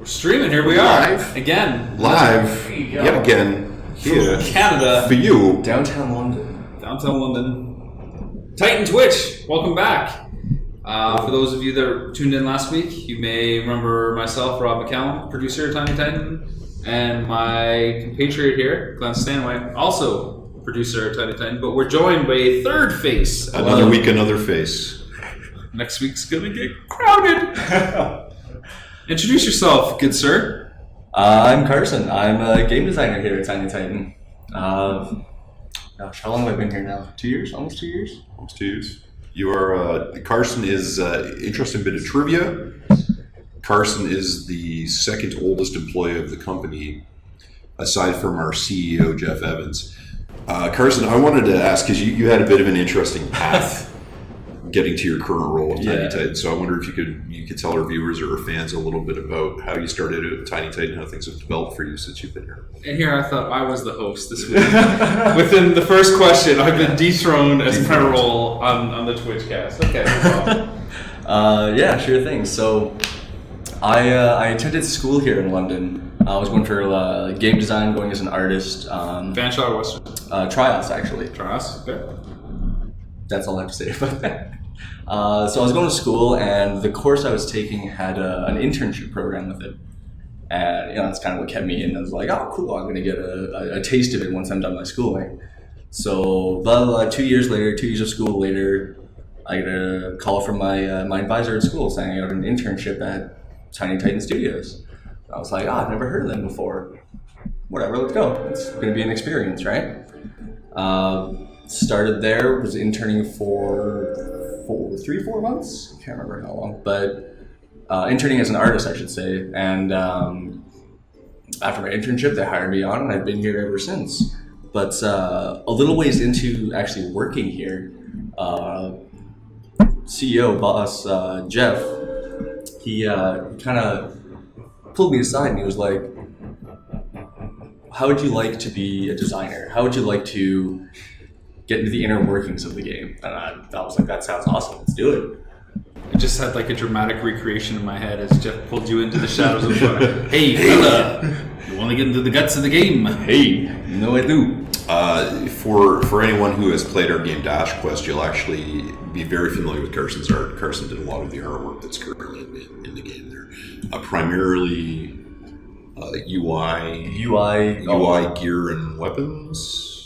We're streaming. Here we are. Live. Again. Live. Yet again. Here. Canada. For you. Downtown London. Downtown London. Titan Twitch. Welcome back. For those of you that tuned in last week, you may remember myself, Rob McCallum, producer of Tiny Titan, and my compatriot here, Glenn Stanway, also producer of Tiny Titan, but we're joined by a third face. Another week, another face. Next week's gonna get crowded. Introduce yourself, good sir. I'm Carson. I'm a game designer here at Tiny Titan. Gosh, how long have I been here now? 2 years? Almost 2 years? Almost 2 years. You are, Carson is, interesting bit of trivia. Carson is the second oldest employee of the company, aside from our CEO, Jeff Evans. Carson, I wanted to ask, because you had a bit of an interesting path getting to your current role at Tiny Titan. So I wonder if you could tell our viewers or our fans a little bit about how you started at Tiny Titan, how things have developed for you since you've been here. And here I thought I was the host this week. Within the first question, I've been dethroned as my role on the Twitch cast. Okay. Yeah, sure thing. So I attended school here in London. I was going for game design, going as an artist. Fanshawe or Western? Trios, actually. Trios? Okay. That's all I have to say about that. So I was going to school, and the course I was taking had an internship program with it. And that's kind of what kept me in. I was like, oh, cool, I'm going to get a taste of it once I'm done my schooling. So 2 years later, 2 years of school later, I get a call from my advisor at school saying I got an internship at Tiny Titan Studios. I was like, I've never heard of them before. Whatever, let's go. It's going to be an experience, right? Started there, was interning for 4 months? I can't remember how long, but interning as an artist, I should say. And after my internship, they hired me on, and I've been here ever since. But a little ways into actually working here, CEO, boss, Jeff, he kind of pulled me aside and he was like, how would you like to be a designer? How would you like to get into the inner workings of the game? And I was like, that sounds awesome, let's do it. I just had like a dramatic recreation in my head as Jeff pulled you into the shadows of fire. Hey, fella, you want to get into the guts of the game? Hey, no I do. For anyone who has played our game Dash Quest, you'll actually be very familiar with Carson's art. Carson did a lot of the artwork that's currently in the game there. Primarily UI, gear, and weapons.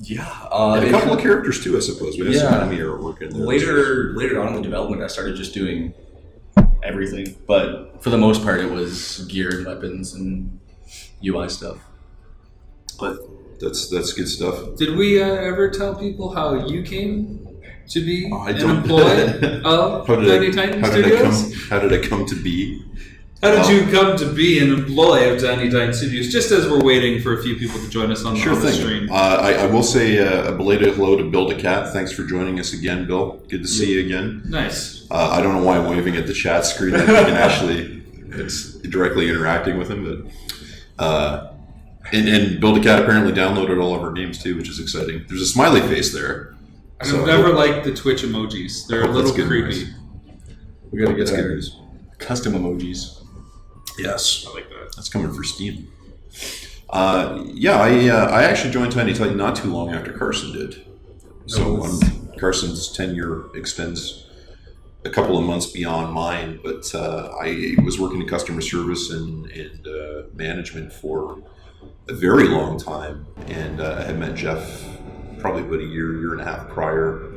Yeah. And a couple of characters too, I suppose. We have some enemy artwork in there. Later on in the development, I started just doing everything. But for the most part, it was gear and weapons and UI stuff. But that's good stuff. Did we ever tell people how you came to be an don't. employee of Tiny Titan Studios? How did I come to be? How did you come to be an employee of Tiny Titan Studios? Just as we're waiting for a few people to join us on the stream. I will say a belated hello to Bill DeCat. Thanks for joining us again, Bill. Good to see you again. Nice. I don't know why I'm waving at the chat screen. I think it's directly interacting with him, but and Bill DeCat apparently downloaded all of our games too, which is exciting. There's a smiley face there. I've never liked the Twitch emojis. They're a little creepy. We gotta get good news. Custom emojis. Yes, I like that. That's coming for Steam. I actually joined Tiny Titan not too long after Carson did. So Carson's tenure extends a couple of months beyond mine, but I was working in customer service and management for a very long time, and I had met Jeff probably about a year and a half prior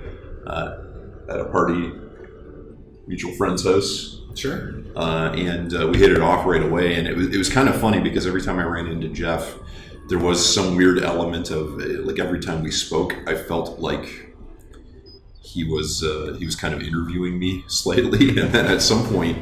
at a party, mutual friend's house. Sure. And we hit it off right away, and it was kind of funny because every time I ran into Jeff, there was some weird element of like every time we spoke, I felt like he was kind of interviewing me slightly, and then at some point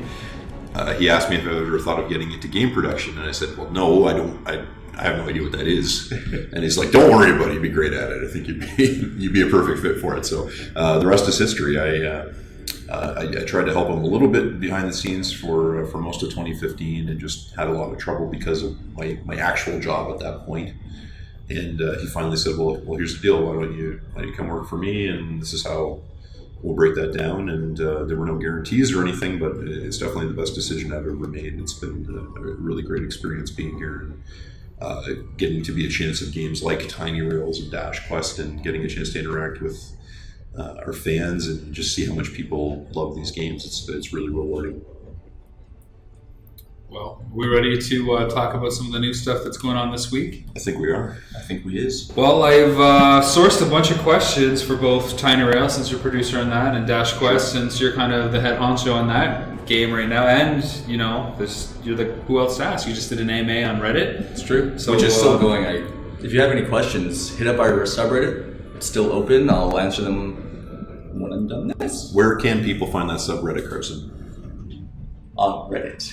he asked me if I ever thought of getting into game production, and I said, well, no, I don't. I have no idea what that is. And he's like, don't worry about it, you'd be great at it. I think you'd be a perfect fit for it. So the rest is history. I tried to help him a little bit behind the scenes for most of 2015, and just had a lot of trouble because of my actual job at that point. And he finally said, well, here's the deal. Why don't you come work for me? And this is how we'll break that down. And there were no guarantees or anything, but it's definitely the best decision I've ever made. It's been a really great experience being here. And getting to be a chance at games like Tiny Rails and Dash Quest, and getting a chance to interact with our fans and just see how much people love these games. It's really rewarding. Well, we ready to talk about some of the new stuff that's going on this week? I think we are. I think we is. Well, I've sourced a bunch of questions for both Tiny Rail, since you're producer on that, and Dash Quest, since you're kind of the head honcho on that game right now. And, you know, you're the who else to ask? You just did an AMA on Reddit. It's true. So, which is still going. If you have any questions, hit up our subreddit. It's still open. I'll answer them when I'm done this. Where can people find that subreddit, Carson? On Reddit.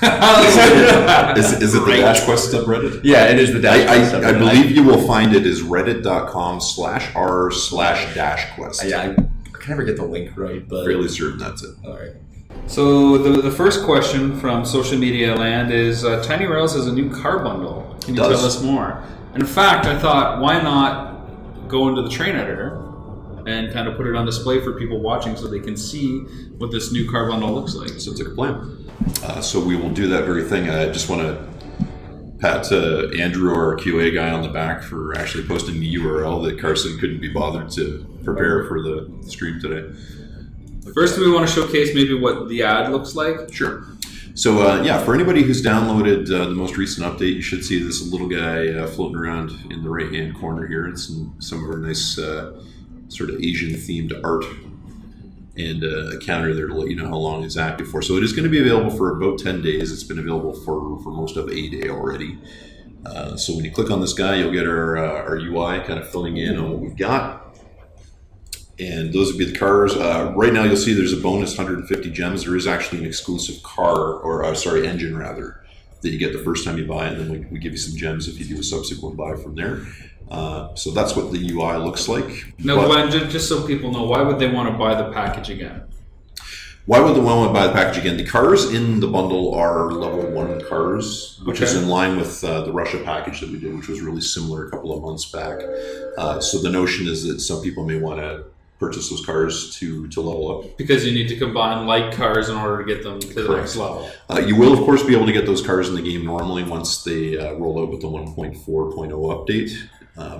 Is it the Dash Quest subreddit? Yeah, it is the Dash Quest subreddit. I believe you will find it as reddit.com/r/dashquest. Yeah, I can never get the link right, but Fairly certain that's it. all right. So the first question from social media land is, Tiny Rails has a new car bundle. Can you tell us more? And in fact, I thought, why not go into the train editor and kind of put it on display for people watching so they can see what this new car bundle looks like. Sounds like a plan. So we will do that very thing. I just want to pat Andrew, our QA guy, on the back for actually posting the URL that Carson couldn't be bothered to prepare for the stream today. First, we want to showcase maybe what the ad looks like. Sure. So for anybody who's downloaded the most recent update, you should see this little guy floating around in the right-hand corner here. It's some of our nice sort of Asian-themed art, and a counter there to let you know how long it's active for. So it is going to be available for about 10 days. It's been available for most of a day already. So when you click on this guy, you'll get our UI kind of filling in on what we've got. And those would be the cars. Right now you'll see there's a bonus 150 gems. There is actually an exclusive engine rather, that you get the first time you buy, and then we give you some gems if you do a subsequent buy from there. So that's what the UI looks like. No, Glenn, just so people know, why would they want to buy the package again? Why would they want to buy the package again? The cars in the bundle are level 1 cars, which is in line with the Russia package that we did, which was really similar a couple of months back. So the notion is that some people may want to purchase those cars to level up. Because you need to combine like cars in order to get them to the next level. You will, of course, be able to get those cars in the game normally once they roll out with the 1.4.0 update.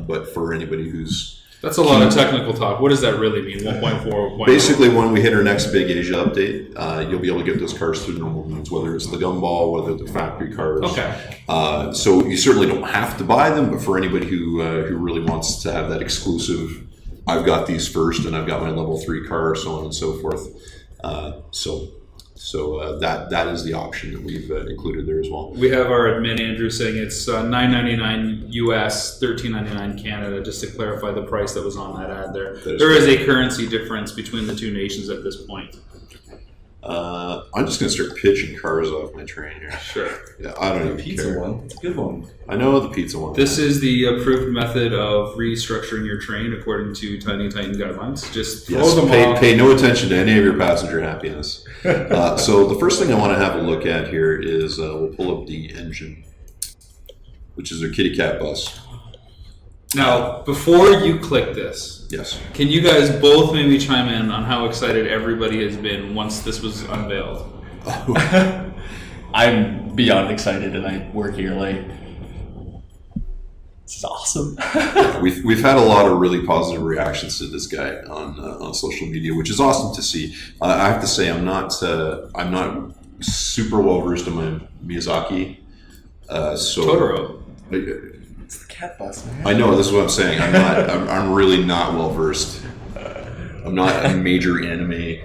But for anybody who's... That's a lot of technical talk. What does that really mean, 1.4? Basically, when we hit our next big Asia update, you'll be able to get those cars through normal means, whether it's the gumball, whether the factory cars. Okay. So you certainly don't have to buy them, but for anybody who really wants to have that exclusive, I've got these first and I've got my level 3 car, so on and so forth. So that is the option that we've included there as well. We have our admin Andrew saying it's $9.99 US, $13.99 Canada. Just to clarify the price that was on that ad there. There is a currency difference between the two nations at this point. I'm just going to start pitching cars off my train here. Sure. Yeah, I don't even Pizza care. one. It's a good one. I know the pizza one. This is the approved method of restructuring your train according to Tiny Titan guidelines. Just throw them off. Pay no attention to any of your passenger happiness. So the first thing I want to have a look at here is we'll pull up the engine, which is our kitty cat bus. Now, before you click this, Yes. can you guys both maybe chime in on how excited everybody has been once this was unveiled? I'm beyond excited, and I work here. Like, this is awesome. We've had a lot of really positive reactions to this guy on social media, which is awesome to see. I have to say I'm not super well versed in my Miyazaki. Totoro. It's the cat bus, man. I know, this is what I'm saying. I'm really not well versed. I'm not a major anime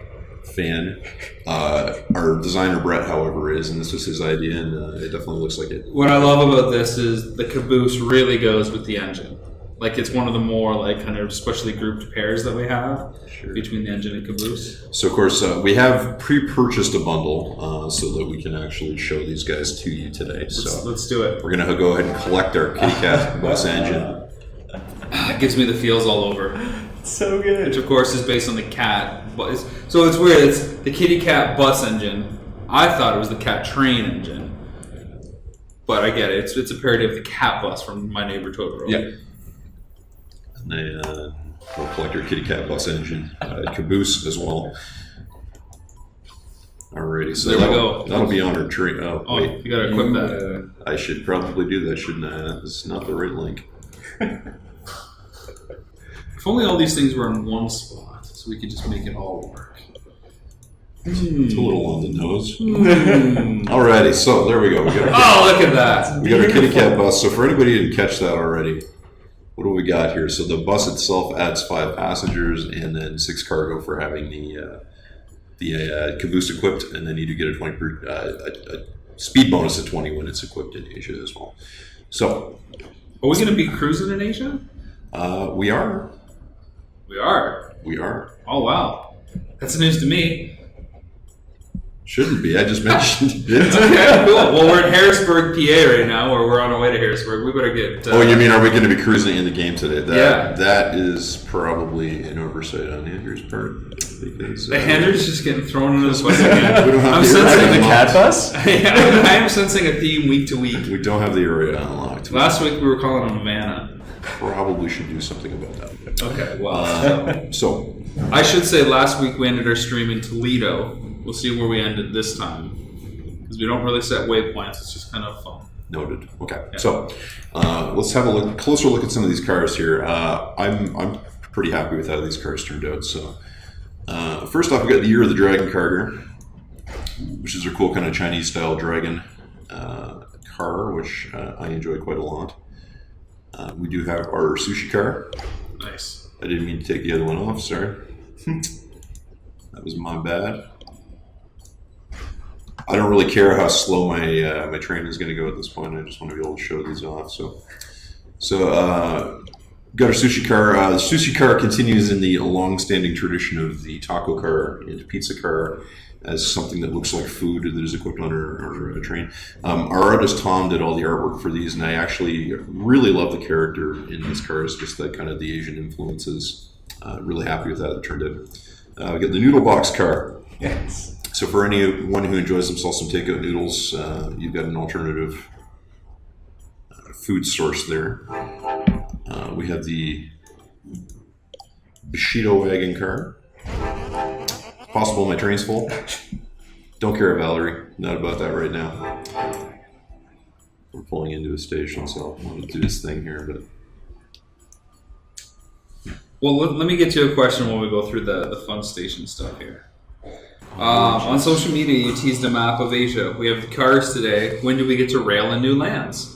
fan. Our designer Brett, however, is, and this was his idea, and it definitely looks like it. What I love about this is the caboose really goes with the engine. Like, it's one of the more like kind of specially grouped pairs that we have between the engine and caboose. So of course we have pre-purchased a bundle so that we can actually show these guys to you today. Let's do it. We're gonna go ahead and collect our kitty cat bus engine. It gives me the feels all over. So good. Which of course is based on the cat bus. So it's weird. It's the kitty cat bus engine. I thought it was the cat train engine, but I get it. It's a parody of the cat bus from My Neighbor Totoro. Yeah. And We'll collect our Kitty Cat bus engine, caboose as well. Alrighty, so There we go. That'll be on our tree. Oh, Oh, wait. you gotta equip that. I should probably do that, shouldn't I? This is not the right link. If only all these things were in one spot, so we could just make it all work. It's a little on the nose. Alrighty, so there we go. We got Oh, look at that! our Kitty Cat bus. So for anybody who didn't catch that already, what do we got here? So the bus itself adds 5 passengers and then 6 cargo for having the caboose equipped, and then you do get a speed bonus of 20 when it's equipped in Asia as well. So Are we going to be cruising in Asia? we are. We are. Oh, wow. That's news to me. Shouldn't be. I just mentioned it. Okay, cool. Well, we're in Harrisburg, PA right now, or we're on our way to Harrisburg. We better get... Oh, you mean are we going to be cruising in the game today? Yeah. That is probably an oversight on Andrew's part. Because, Andrew's just getting thrown into this bus again. we don't have I'm the sensing area The cat unlocked. bus? I am sensing a theme week to week. We don't have the area unlocked. Last week we were calling him Vanna. Probably should do something about that. Okay, well, So, I should say last week we ended our stream in Toledo. We'll see where we ended this time. Because we don't really set waypoints, it's just kind of fun. noted. Okay. Yeah. So, let's have a closer look at some of these cars here. I'm pretty happy with how these cars turned out. So, first off, we got the Year of the Dragon Karger, which is a cool kind of Chinese style dragon car, which I enjoy quite a lot. We do have our sushi car. Nice. I didn't mean to take the other one off, sorry. That was my bad. I don't really care how slow my train is going to go at this point. I just want to be able to show these off. So got our sushi car. The sushi car continues in the long-standing tradition of the taco car and pizza car as something that looks like food that is equipped on our train. Our artist Tom did all the artwork for these, and I actually really love the character in these cars, just the kind of the Asian influences. Really happy with how it turned out. We got the noodle box car. Yes. So for anyone who enjoys themselves some takeout noodles, you've got an alternative food source there. We have the Bushido wagon car. Possible my train's full. Don't care, Valerie. Not about that right now. We're pulling into a station, so I want to do this thing here, but Well, let me get you a question when we go through the fun station stuff here. On social media, you teased a map of Asia. We have the cars today. When do we get to rail in new lands?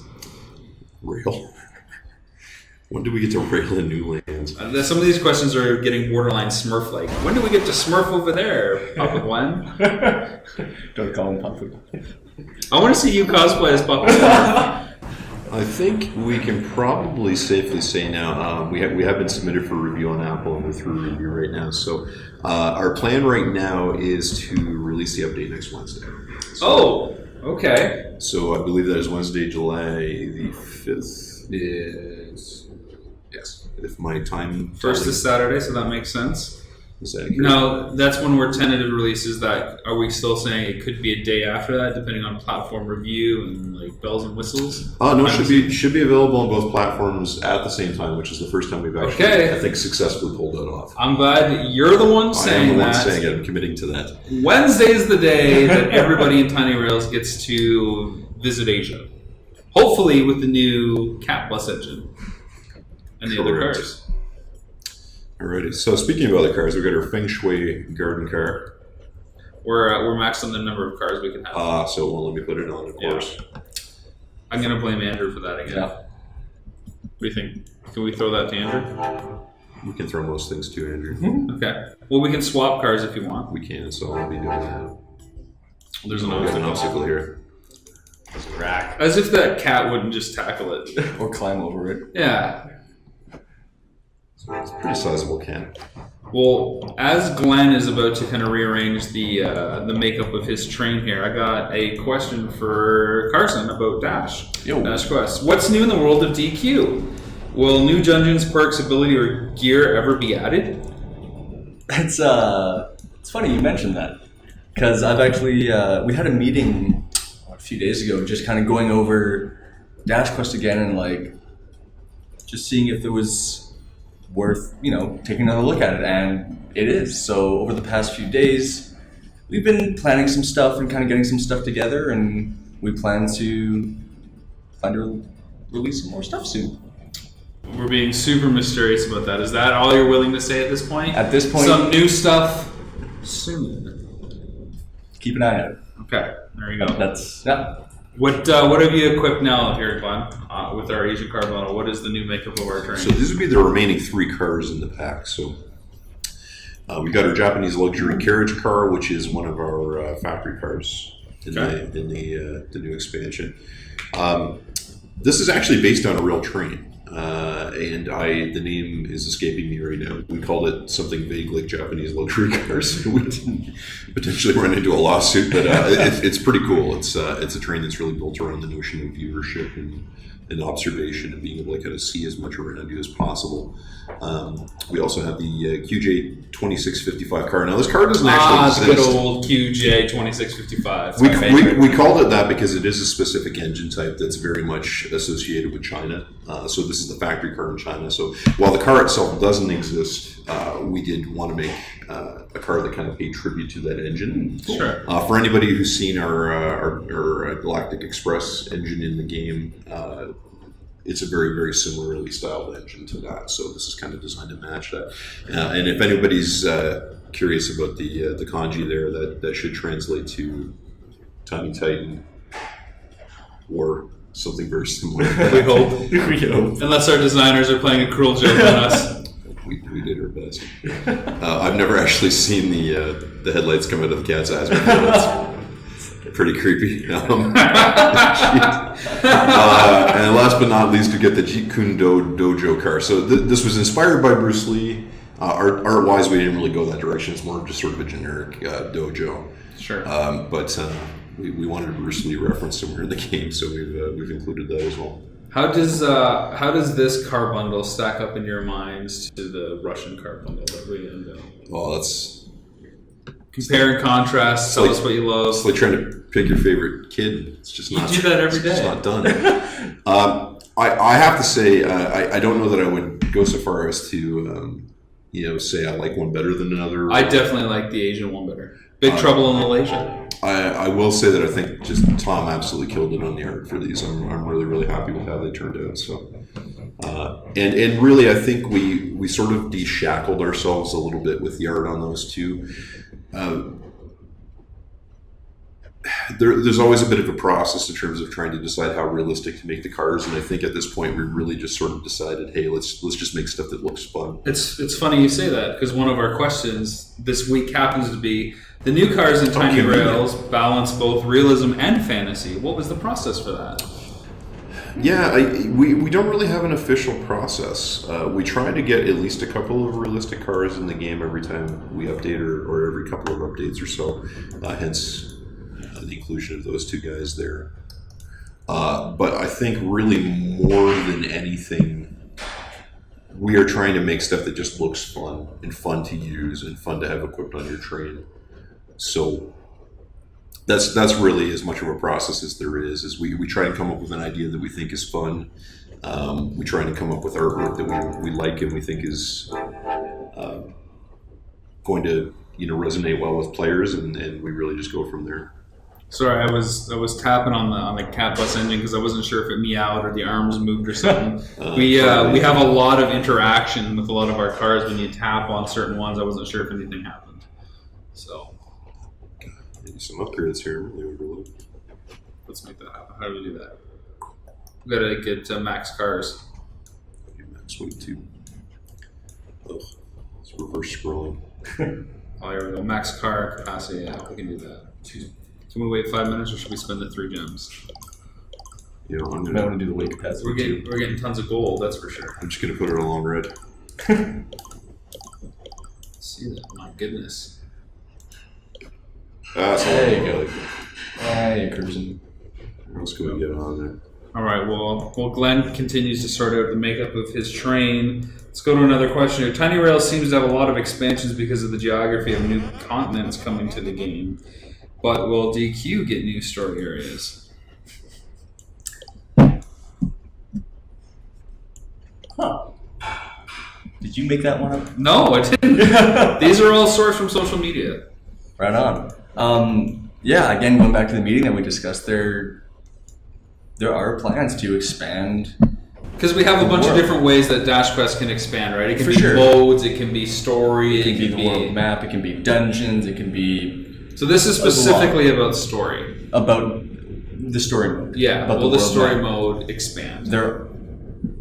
rail. When do we get to rail in new lands? Some of these questions are getting borderline Smurf-like. When do we get to Smurf over there, Papa Glenn? Don't call him Papa. I want to see you cosplay as Papa Glenn. I think we can probably safely say now we have been submitted for review on Apple, and we're through review right now. So our plan right now is to release the update next Wednesday. Oh, okay. So I believe that is Wednesday, July the 5th. Is yes, if my time First is Saturday, so that makes sense. is accurate. Now, that's when we're tentative releases. That are we still saying it could be a day after that, depending on platform review and like bells and whistles? No, should be available on both platforms at the same time, which is the first time we've actually, Okay. I think, successfully pulled that off. I'm glad that you're the one I am saying the one that. saying it. I'm committing to that. Wednesday is the day that everybody in Tiny Rails gets to visit Asia. Hopefully with the new Cat Plus engine and the other Correct. cars. Alrighty. So speaking of other cars, we got our Feng Shui garden car. We're maxed on the number of cars we can have. So it won't let me put it on, of Yeah. course. I'm going to blame Andrew for that again. Yeah. What do you think? Can we throw that to Andrew? We can throw most things to Andrew. Okay. Well, we can swap cars if you want. We can, so I'll be doing that. There's an We got an obstacle. obstacle here. Rack. As if that cat wouldn't just tackle it. Or climb over it. Yeah. So it's a pretty sizable can. Well, as Glenn is about to kind of rearrange the makeup of his train here, I got a question for Carson about Dash. Yo. Dash Quest. What's new in the world of DQ? Will new dungeons, perks, ability, or gear ever be added? It's funny you mentioned that because I've actually we had a meeting a few days ago, just kind of going over Dash Quest again and like just seeing if there was worth, taking another look at it, and it is. So over the past few days, we've been planning some stuff and kind of getting some stuff together, and we plan to release some more stuff soon. We're being super mysterious about that. Is that all you're willing to say at this point? At this point, some new stuff soon. Keep an eye on it. Okay, there you go. Yeah. What have you equipped now here, Glenn, with our Asian card bundle? What is the new makeup of our train? So these would be the remaining 3 cars in the pack. So we got our Japanese luxury carriage car, which is one of our factory cars in the new expansion. This is actually based on a real train. And the name is escaping me right now. We called it something vague like Japanese luxury cars. We didn't potentially run into a lawsuit, but it's pretty cool. It's a train that's really built around the notion of viewership and observation and being able to kind of see as much around you as possible. We also have the QJ 2655 car. Now this car doesn't actually exist. Good old QJ 2655. We called it that because it is a specific engine type that's very much associated with China. So this is the factory car in China. So while the car itself doesn't exist, we did want to make a car that kind of paid tribute to that engine. Sure. For anybody who's seen our Galactic Express engine in the game, it's a very, very similarly styled engine to that. So this is kind of designed to match that. And if anybody's curious about the kanji there, that should translate to Tiny Titan or something very similar. We hope. Unless our designers are playing a cruel joke on us. We did our best. I've never actually seen the headlights come out of the cat's eyes before. It's pretty creepy. And last but not least, we get the Jeet Kune Do Dojo car. So this was inspired by Bruce Lee. Art-wise, we didn't really go that direction. It's more of just sort of a generic dojo. Sure. But we wanted a Bruce Lee reference somewhere in the game, so we've included that as well. How does this car bundle stack up in your minds to the Russian car bundle that we unveiled? Well, that's compare and contrast. Tell us what you love. It's like trying to pick your favorite kid. It's just not. You do that every day. It's not done. I have to say, I don't know that I would go so far as to say I like one better than another. I definitely like the Asian one better. Big Trouble in Malaysia. I will say that I think just Tom absolutely killed it on the art for these. I'm really, really happy with how they turned out. So, and really, I think we sort of de-shackled ourselves a little bit with the art on those two. There's always a bit of a process in terms of trying to decide how realistic to make the cars, and I think at this point we really just sort of decided, hey, let's just make stuff that looks fun. It's funny you say that, because one of our questions this week happens to be the new cars in Tiny Rails balance both realism and fantasy. What was the process for that? Yeah, we don't really have an official process. We try to get at least a couple of realistic cars in the game every time we update or every couple of updates or so, hence the inclusion of those two guys there. But I think really more than anything, we are trying to make stuff that just looks fun and fun to use and fun to have equipped on your train. So that's really as much of a process as there is we try to come up with an idea that we think is fun. We try to come up with artwork that we like and we think is going to resonate well with players, and we really just go from there. Sorry, I was tapping on the cat bus engine because I wasn't sure if it meowed or the arms moved or something. We have a lot of interaction with a lot of our cars when you tap on certain ones. I wasn't sure if anything happened. So maybe some upgrades here. Really overload. Let's make that happen. How do we do that? We gotta get max cars. Max weight too. Ugh, it's reverse scrolling. Oh, here we go. Max car capacity. Yeah, we can do that. Can we wait 5 minutes, or should we spend the 3 gems? Yeah, I want to do the weight capacity. We're getting tons of gold, that's for sure. I'm just gonna put it all on red. See that? My goodness. There you go. Hey, cruising. What else can we get on there? All right. Well, Glenn continues to sort out the makeup of his train. Let's go to another question here. Tiny Rails seems to have a lot of expansions because of the geography of new continents coming to the game. But will DQ get new story areas? Huh. Did Did you make that one up? No, I didn't. These are all sourced from social media. Right on. Yeah, again, going back to the meeting that we discussed, there are plans to expand. Because we have a bunch of different ways that Dash Quest can expand, right? It can For be sure. modes, it can be story, It can be the world map, it can be dungeons, it can be So this is specifically about story. about the story mode. Yeah, about will the world story map. mode expand? There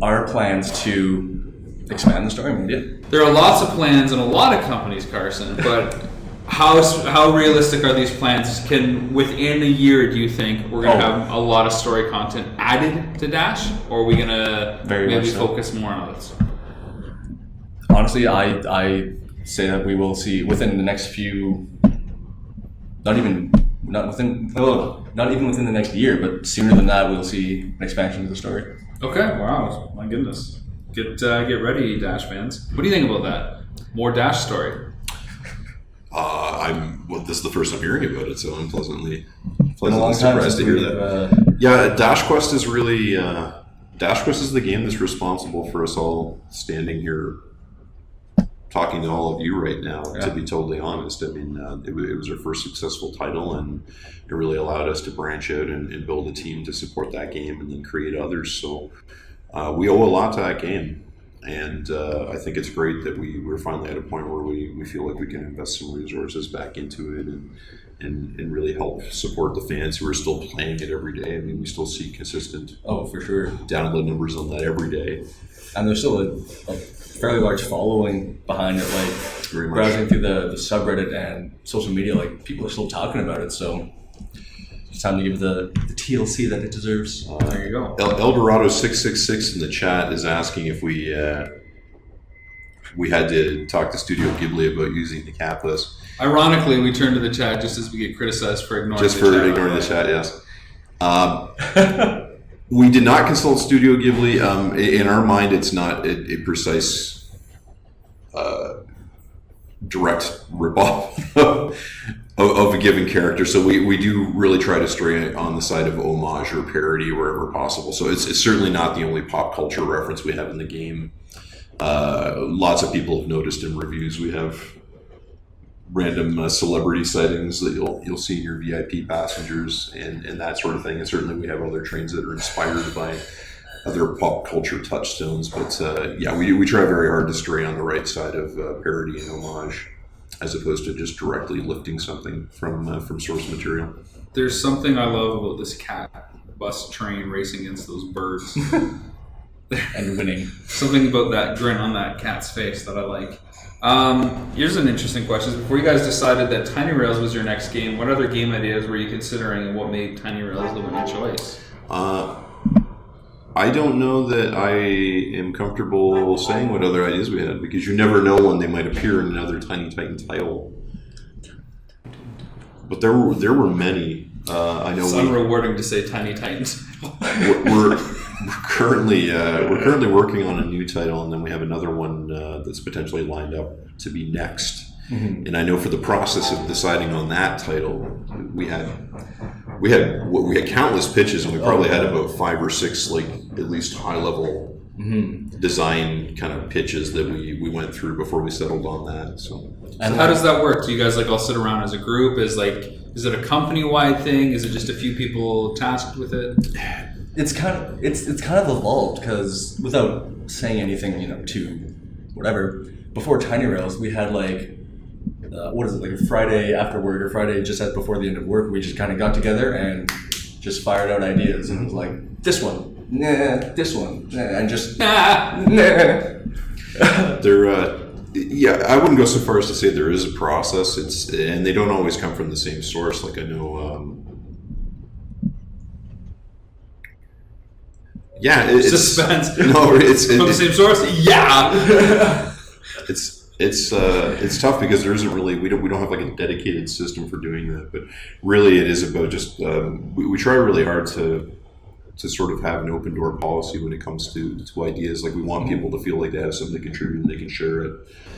are plans to expand the story mode, yeah. There are lots of plans in a lot of companies, Carson, but how realistic are these plans? Can within a year, do you think we're going to have a lot of story content added to Dash, or are we going to Very maybe much so. focus more on this? Honestly, I say that we will see within the next few, not even within the next year, but sooner than that, we'll see an expansion of the story. Okay, wow, my goodness. Get ready, Dash fans. What do you think about that? More Dash story. This is the first I'm hearing about it, so I'm pleasantly Been a long time surprised since to hear we've, that. Yeah, Dash Quest is really Dash Quest is the game that's responsible for us all standing here talking to all of you right now. Yeah. To be totally honest, I mean, it was our first successful title, and it really allowed us to branch out and build a team to support that game and then create others. So we owe a lot to that game. And I think it's great that we're finally at a point where we feel like we can invest some resources back into it and really help support the fans who are still playing it every day. I mean, we still see consistent Oh, for sure. download numbers on that every day. And there's still a fairly large following behind it. Like Very much. browsing through the subreddit and social media, like people are still talking about it. So it's time to give the TLC that it deserves. There you go. Eldorado 666 in the chat is asking if we had to talk to Studio Ghibli about using the cat list. Ironically, we turn to the chat just as we get criticized for ignoring Just the for chat. ignoring the chat, yes. We did not consult Studio Ghibli. In our mind, it's not a precise, direct ripoff of a given character. So we do really try to stray on the side of homage or parody wherever possible. So it's certainly not the only pop culture reference we have in the game. Lots of people have noticed in reviews we have random celebrity sightings that you'll see in your VIP passengers and that sort of thing. And certainly we have other trains that are inspired by other pop culture touchstones. But yeah, we try very hard to stray on the right side of parody and homage, as opposed to just directly lifting something from source material. There's something I love about this cat bus train racing against those birds. And winning. Something about that grin on that cat's face that I like. Here's an interesting question. Before you guys decided that Tiny Rails was your next game, what other game ideas were you considering, and what made Tiny Rails the winning choice? I don't know that I am comfortable saying what other ideas we had, because you never know when they might appear in another Tiny Titan title. But there were many. I know It's unrewarding to say Tiny Titans. we're currently working on a new title, and then we have another one that's potentially lined up to be next. Mm-hmm. And I know for the process of deciding on that title, we had countless pitches, and we probably had about 5 or 6 like at least high level design kind of pitches that we went through before we settled on that. So how does that work? Do you guys like all sit around as a group? Is it a company wide thing? Is it just a few people tasked with it? It's kind of evolved, because without saying anything, to whatever, before Tiny Rails we had like a Friday after work or Friday just before the end of work, we just kind of got together and just fired out ideas, and it was like this one, this one, and just yeah, I wouldn't go so far as to say there is a process. And they don't always come from the same source. Like I know. Yeah, Suspense. No, it's from the same source. Yeah. It's tough because there isn't really we don't have like a dedicated system for doing that. But really, it is about just we try really hard to sort of have an open door policy when it comes to ideas. Like we want people to feel like they have something to contribute and they can share it.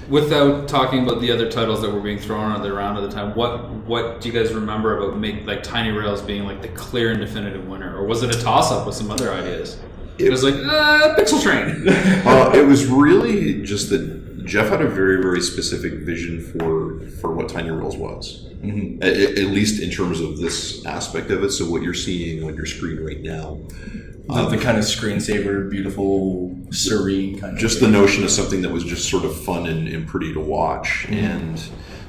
Without talking about the other titles that were being thrown around at the time, what do you guys remember about Tiny Rails being like the clear and definitive winner, or was it a toss up with some other ideas? It was like, Pixel Train. It was really just that Jeff had a very, very specific vision for what Tiny Rails was. Mm-hmm. At least in terms of this aspect of it. So what you're seeing on your screen right now. The kind of screensaver, beautiful, serene kind of just thing. the notion of something that was just sort of fun and pretty to watch. And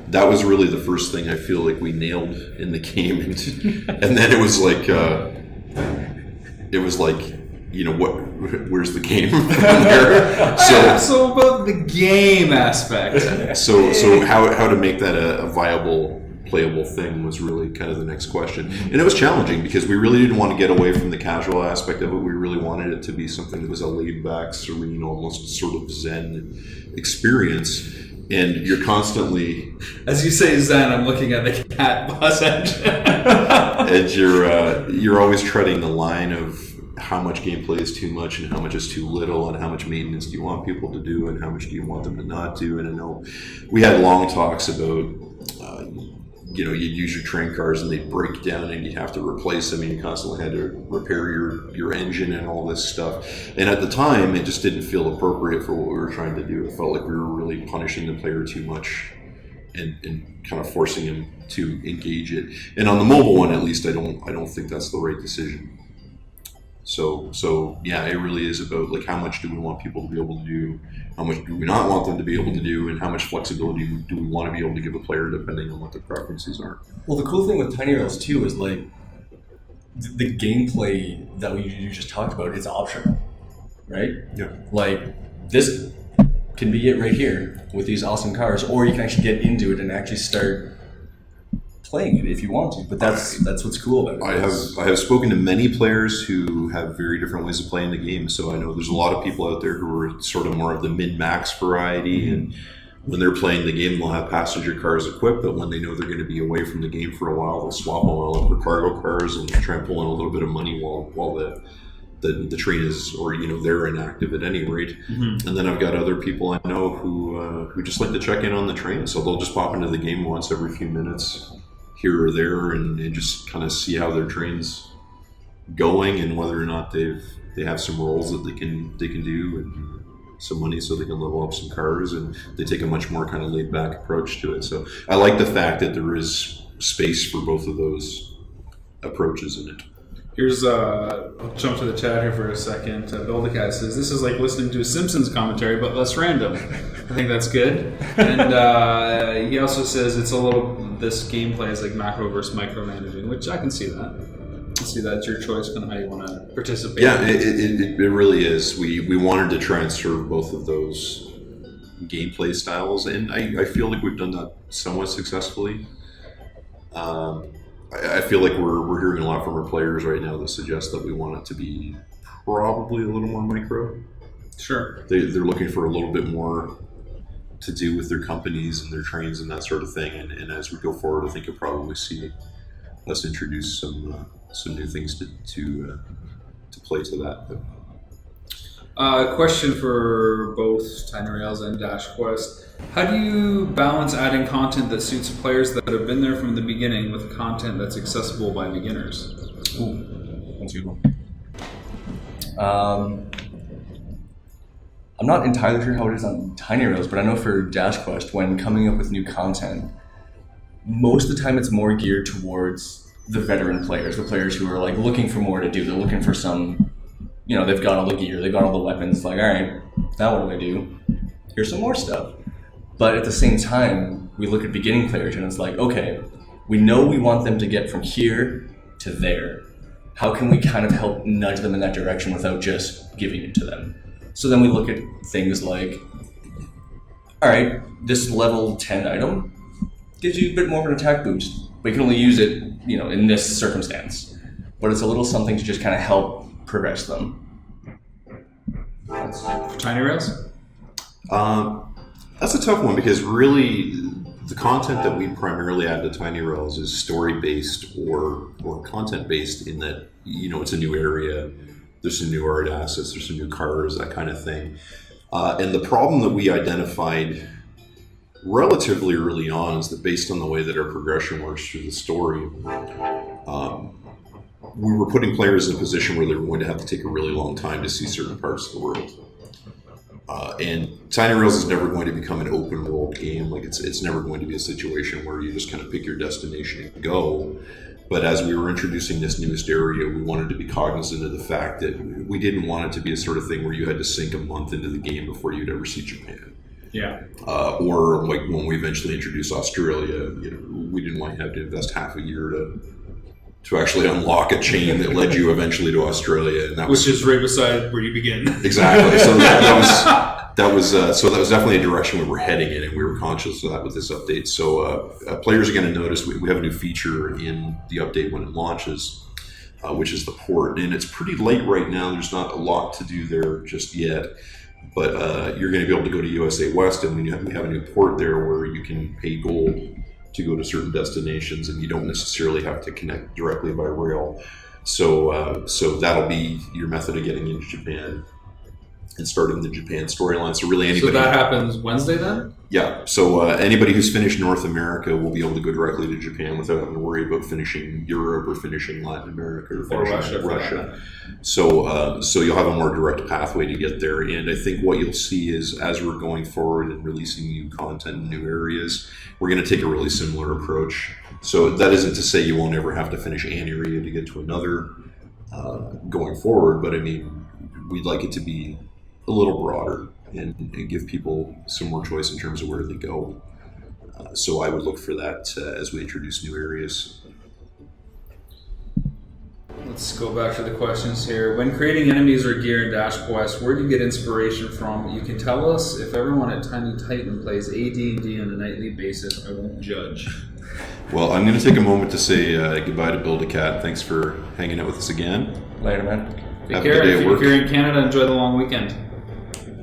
that was really the first thing I feel like we nailed in the game. And then it was like, you know, where's the game from there? So about the game aspect. So how to make that a viable, playable thing was really kind of the next question. And it was challenging because we really didn't want to get away from the casual aspect of it. We really wanted it to be something that was a laid-back, serene, almost sort of zen experience. And you're constantly... As you say Zen, I'm looking at the cat bus engine. And you're always treading the line of how much gameplay is too much and how much is too little, and how much maintenance do you want people to do and how much do you want them to not do. And I know we had long talks about you'd use your train cars and they'd break down and you'd have to replace them, and you constantly had to repair your engine and all this stuff. And at the time, it just didn't feel appropriate for what we were trying to do. It felt like we were really punishing the player too much and kind of forcing him to engage it. And on the mobile one, at least, I don't think that's the right decision. So yeah, it really is about like how much do we want people to be able to do, how much do we not want them to be able to do, and how much flexibility do we want to be able to give a player depending on what their preferences are. Well, the cool thing with Tiny Rails too is like the gameplay that you just talked about is optional, right? Yeah. Like this can be it right here with these awesome cars, or you can actually get into it and actually start playing it if you want to. But that's what's cool about it. I have spoken to many players who have very different ways of playing the game. So I know there's a lot of people out there who are sort of more of the min-max variety, and when they're playing the game, they'll have passenger cars equipped, but when they know they're going to be away from the game for a while, they'll swap them all up for cargo cars and try and pull in a little bit of money while the train is, or they're inactive at any rate. Mm-hmm. And then I've got other people I know who just like to check in on the train, so they'll just pop into the game once every few minutes here or there and just kind of see how their train's going and whether or not they have some roles that they can do and some money so they can level up some cars, and they take a much more kind of laid back approach to it. So I like the fact that there is space for both of those approaches in it. Here's I'll jump to the chat here for a second. Bill the Cat says this is like listening to a Simpsons commentary but less random. I think that's good. And he also says it's this gameplay is like macro versus micromanaging, which I can see that. It's your choice on how you want to participate. Yeah, it really is. We wanted to try and serve both of those gameplay styles, and I feel like we've done that somewhat successfully. I feel like we're hearing a lot from our players right now that suggest that we want it to be probably a little more micro. Sure. They're looking for a little bit more to do with their companies and their trains and that sort of thing. And as we go forward, I think you'll probably see us introduce some new things to play to that. Question for both Tiny Rails and Dash Quest. How do you balance adding content that suits players that have been there from the beginning with content that's accessible by beginners? Ooh, that's a good one. I'm not entirely sure how it is on Tiny Rails, but I know for Dash Quest, when coming up with new content, most of the time it's more geared towards the veteran players, the players who are like looking for more to do. They're looking for some, they've got all the gear, they've got all the weapons. Like, all right, now what do I do? Here's some more stuff. But at the same time, we look at beginning players and it's like, okay, we know we want them to get from here to there. How can we kind of help nudge them in that direction without just giving it to them? So then we look at things like, all right, this level 10 item gives you a bit more of an attack boost, but you can only use it, in this circumstance. But it's a little something to just kind of help progress them. For Tiny Rails? That's a tough one because really the content that we primarily add to Tiny Rails is story-based or content-based in that, it's a new area, there's some new art assets, there's some new cars, that kind of thing. And the problem that we identified relatively early on is that based on the way that our progression works through the story, we were putting players in a position where they were going to have to take a really long time to see certain parts of the world. And Tiny Rails is never going to become an open world game. Like it's never going to be a situation where you just kind of pick your destination and go. But as we were introducing this newest area, we wanted to be cognizant of the fact that we didn't want it to be a sort of thing where you had to sink a month into the game before you'd ever see Japan. Yeah. Or like when we eventually introduced Australia, we didn't want you to have to invest half a year to actually unlock a chain that led you eventually to Australia, and that Which is right beside where you begin. exactly. So that was definitely a direction we were heading in, and we were conscious of that with this update. So players are going to notice we have a new feature in the update when it launches, which is the port, and it's pretty late right now. There's not a lot to do there just yet, but you're going to be able to go to USA West, and we have a new port there where you can pay gold to go to certain destinations, and you don't necessarily have to connect directly by rail. So that'll be your method of getting into Japan and starting the Japan storyline. So really anybody... So that happens Wednesday then? Yeah. So anybody who's finished North America will be able to go directly to Japan without having to worry about finishing Europe or finishing Latin America or finishing Russia. So you'll have a more direct pathway to get there. And I think what you'll see is as we're going forward and releasing new content in new areas, we're going to take a really similar approach. So that isn't to say you won't ever have to finish an area to get to another going forward, but I mean, we'd like it to be a little broader and give people some more choice in terms of where they go. So I would look for that as we introduce new areas. Let's go back to the questions here. When creating enemies or gear in Dash Quest, where do you get inspiration from? You can tell us. If everyone at Tiny Titan plays AD&D on a nightly basis, I won't judge. Well, I'm going to take a moment to say goodbye to Build a Cat. Thanks for hanging out with us again. Later, man. Take care. If you're in Canada, enjoy the long weekend.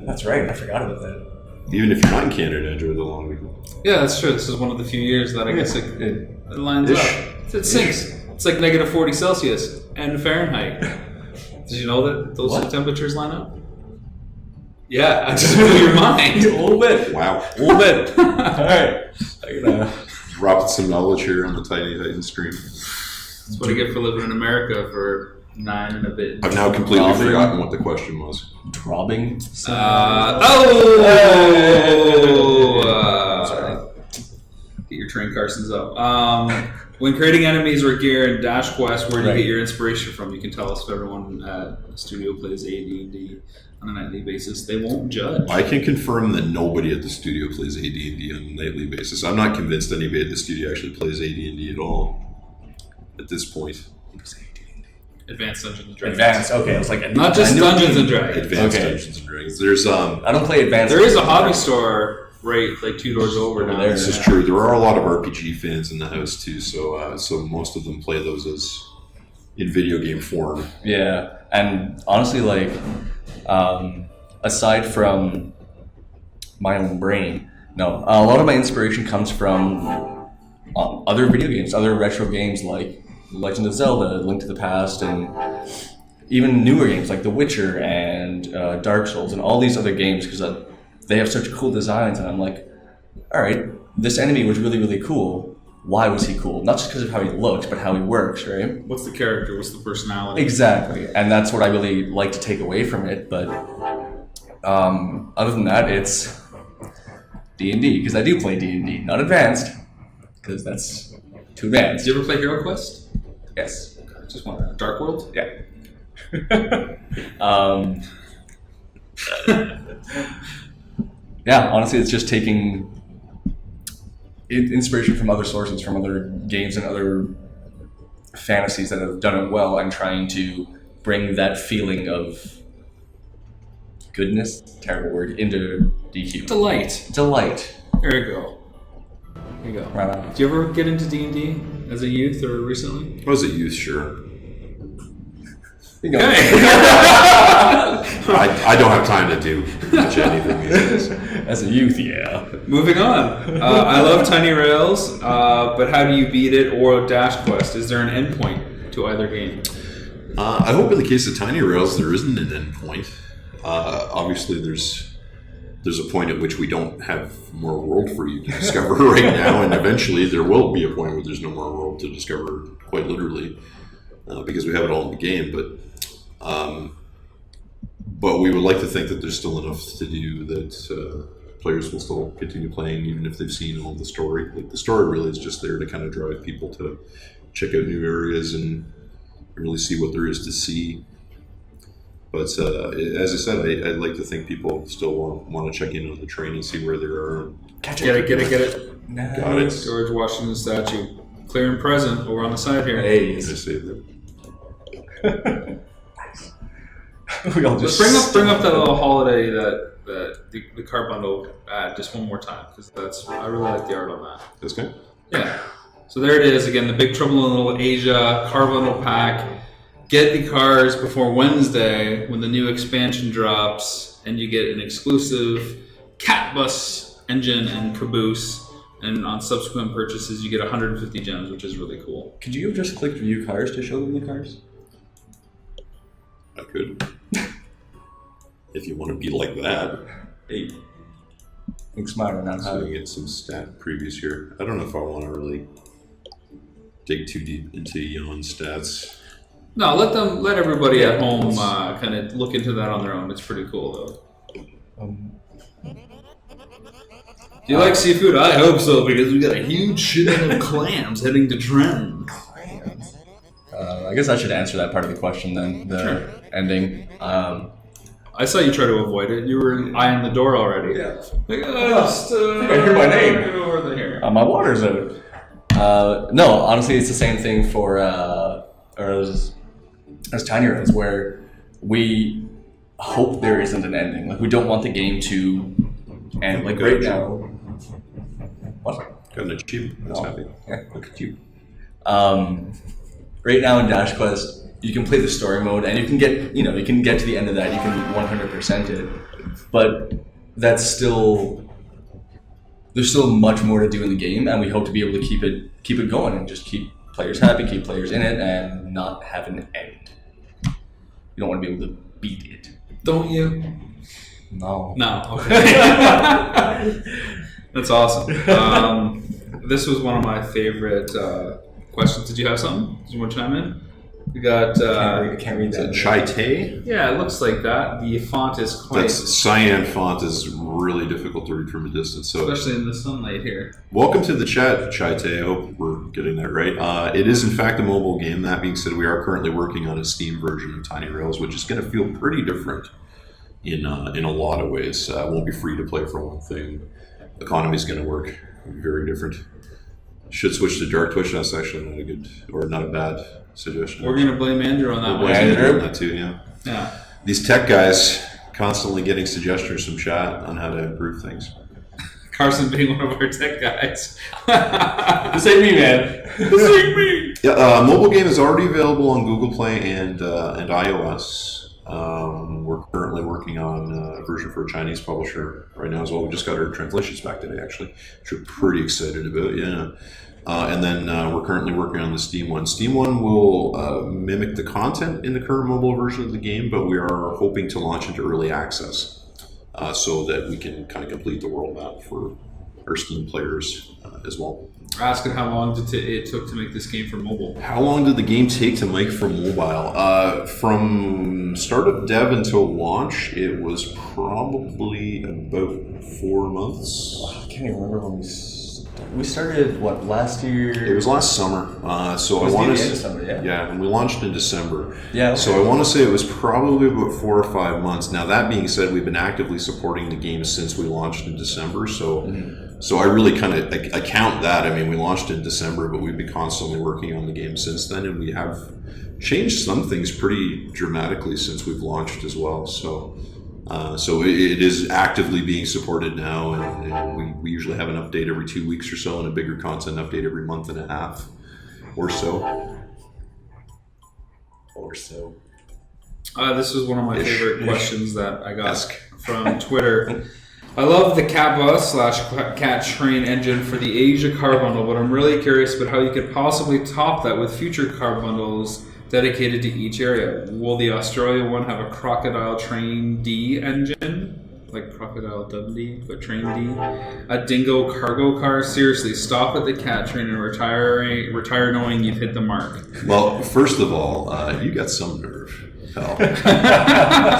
That's right. I forgot about that. Even if you're not in Canada, enjoy the long weekend. Yeah, that's true. This is one of the few years that I guess it lines up. It sinks. It's like negative 40 Celsius and Fahrenheit. Did you know that those temperatures line up? Yeah, I just blew your mind. A little bit. Wow. A little bit. All right. Dropped some knowledge here on the Tiny Titan stream. That's what I get for living in America for 9 and a bit. I've now completely forgotten what the question was. Dropping? Sorry. Get your train Carsons up. When creating enemies or gear in Dash Quest, where do you get your inspiration from? You can tell us if everyone at the studio plays AD&D on a nightly basis. They won't judge. I can confirm that nobody at the studio plays AD&D on a nightly basis. I'm not convinced anybody at the studio actually plays AD&D at all at this point. Advanced Dungeons and Dragons. Advanced, okay. I was like, not just Dungeons and Dragons. Advanced Dungeons and Dragons. There's I don't play Advanced. There is a hobby store right like 2 doors over now. This is true. There are a lot of RPG fans in the house too, so most of them play those as in video game form. Yeah, and honestly, like aside from my own brain, no, a lot of my inspiration comes from other video games, other retro games like Legend of Zelda, Link to the Past, and even newer games like The Witcher and Dark Souls and all these other games because they have such cool designs, and I'm like, all right, this enemy was really, really cool. Why was he cool? Not just because of how he looks, but how he works, right? What's the character? What's the personality? Exactly, and that's what I really like to take away from it. But other than that, it's D&D, because I do play D&D, not Advanced, because that's too advanced. Did you ever play Hero Quest? Yes. Okay, just wondering. Dark World? Yeah. Yeah, honestly, it's just taking inspiration from other sources, from other games and other fantasies that have done it well, and trying to bring that feeling of goodness, terrible word, into DQ. Delight. There you go. There you go. Right on. Did you ever get into D&D as a youth or recently? I was a youth, sure. Okay. I don't have time to do much anything these days. As a youth, yeah. Moving on. I love Tiny Rails, but how do you beat it or Dash Quest? Is there an endpoint to either game? I hope in the case of Tiny Rails there isn't an endpoint. Obviously, there's a point at which we don't have more world for you to discover right now, and eventually there will be a point where there's no more world to discover, quite literally. because we have it all in the game. But we would like to think that there's still enough to do that players will still continue playing even if they've seen all the story. Like the story really is just there to kind of drive people to check out new areas and really see what there is to see. But as I said, I'd like to think people still want to check in on the train and see where they are. Get it. Nice. Got it. George Washington statue. Clear and present over on the side here. Hey. I saved it. We all Just just bring up that little holiday that the card bundle ad just one more time, because I really like the art on that. This guy? Yeah. So there it is again, the Big Trouble in Little Asia card bundle pack. Get the cards before Wednesday when the new expansion drops, and you get an exclusive Cat Bus engine and caboose. And on subsequent purchases, you get 150 gems, which is really cool. Could you have just clicked view cards to show them the cards? I could. If you want to be like that. Hey. Think smarter, not So harder. we get some stat previews here. I don't know if I want to really dig too deep into Jan stats. No, let everybody at home kind of look into that on their own. It's pretty cool, though. Do you like seafood? I hope so, because we got a huge shitload of clams heading to Trend. I guess I should answer that part of the question then. The ending. I saw you try to avoid it. You were eyeing the door already. Yeah. Like, just, I hear my name. get over here. My water's out. No, honestly, it's the same thing for as Tiny Roads, where we hope there isn't an ending. Like we don't want the game to end. Like right now. What? Got an achievement. That's happy. Yeah, look at you. Right now in Dash Quest, you can play the story mode, and you can get to the end of that. You can 100% it, but that's still there's still much more to do in the game, and we hope to be able to keep it going and just keep players happy, keep players in it, and not have an end. You don't want to be able to beat it. Don't you? No. No. Okay. That's awesome. This was one of my favorite questions. Did you have something? Did you want to chime in? We got. I can't read Is it that. Chai Tay? Yeah, it looks like that. The font is quite, That's cyan font is really difficult to read from a distance. So especially in the sunlight here. welcome to the chat, Chai Tay. I hope we're getting that right. It is in fact a mobile game. That being said, we are currently working on a Steam version of Tiny Rails, which is going to feel pretty different in a lot of ways. It won't be free to play for one thing. Economy's going to work very different. Should switch to Dark Twitch. That's actually not a good or not a bad suggestion. We're gonna blame Andrew on that We're one. blaming Andrew? on that too. Yeah. Yeah. These tech guys constantly getting suggestions from chat on how to improve things. Carson being one of our tech guys. This ain't me, man. This ain't me. Yeah, mobile game is already available on Google Play and iOS. We're currently working on a version for a Chinese publisher right now as well. We just got our translations back today, actually, which we're pretty excited about. Yeah. And then we're currently working on the Steam one. Steam one will mimic the content in the current mobile version of the game, but we are hoping to launch into early access so that we can kind of complete the world map for our Steam players as well. Asking how long it took to make this game for mobile. How long did the game take to make for mobile? From start of dev until launch, it was probably about 4 months. I can't even remember when we started. What, last year? It was last summer. So It was I want the to end of summer, yeah. Yeah, and we launched in December. Yeah, okay. So I want to say it was probably about 4 or 5 months. Now that being said, we've been actively supporting the game since we launched in December. So I really kind of I count that. I mean, we launched in December, but we've been constantly working on the game since then, and we have changed some things pretty dramatically since we've launched as well. So it is actively being supported now, and we usually have an update every 2 weeks or so, and a bigger content update every month and a half or so. This was one of my Ish. favorite questions that I got Ask. from Twitter. I love the Cat Bus / Cat Train engine for the Asia car bundle, but I'm really curious about how you could possibly top that with future car bundles dedicated to each area. Will the Australia one have a Crocodile Train D engine? like Crocodile Dundee, but train D. A dingo cargo car. Seriously, stop at the cat train and retire knowing you've hit the mark. Well, first of all, you got some nerve, pal.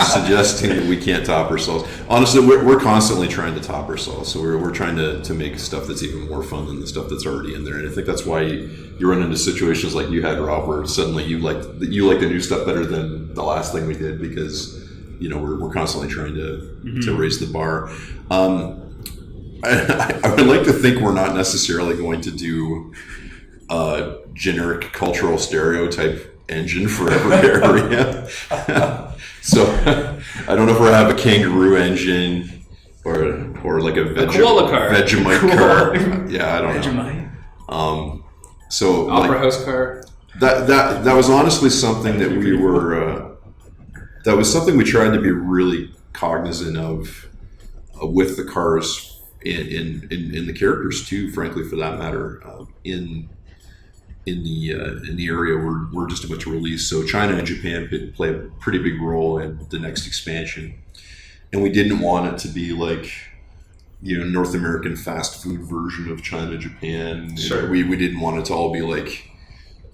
Suggesting that we can't top ourselves. Honestly, we're constantly trying to top ourselves. So we're trying to make stuff that's even more fun than the stuff that's already in there. And I think that's why you run into situations like you had, Rob, where suddenly you like the new stuff better than the last thing we did because we're constantly trying to raise the bar. I would like to think we're not necessarily going to do a generic cultural stereotype engine for every area. So I don't know if we'll have a kangaroo engine or like a koala car. Vegemite car. Yeah, I don't know. So Opera House car. That was honestly something that we were. That was something we tried to be really cognizant of with the cars in the characters too. Frankly, for that matter, in the area we're just about to release. So China and Japan could play a pretty big role in the next expansion, and we didn't want it to be like North American fast food version of China Japan. Sure. We didn't want it to all be like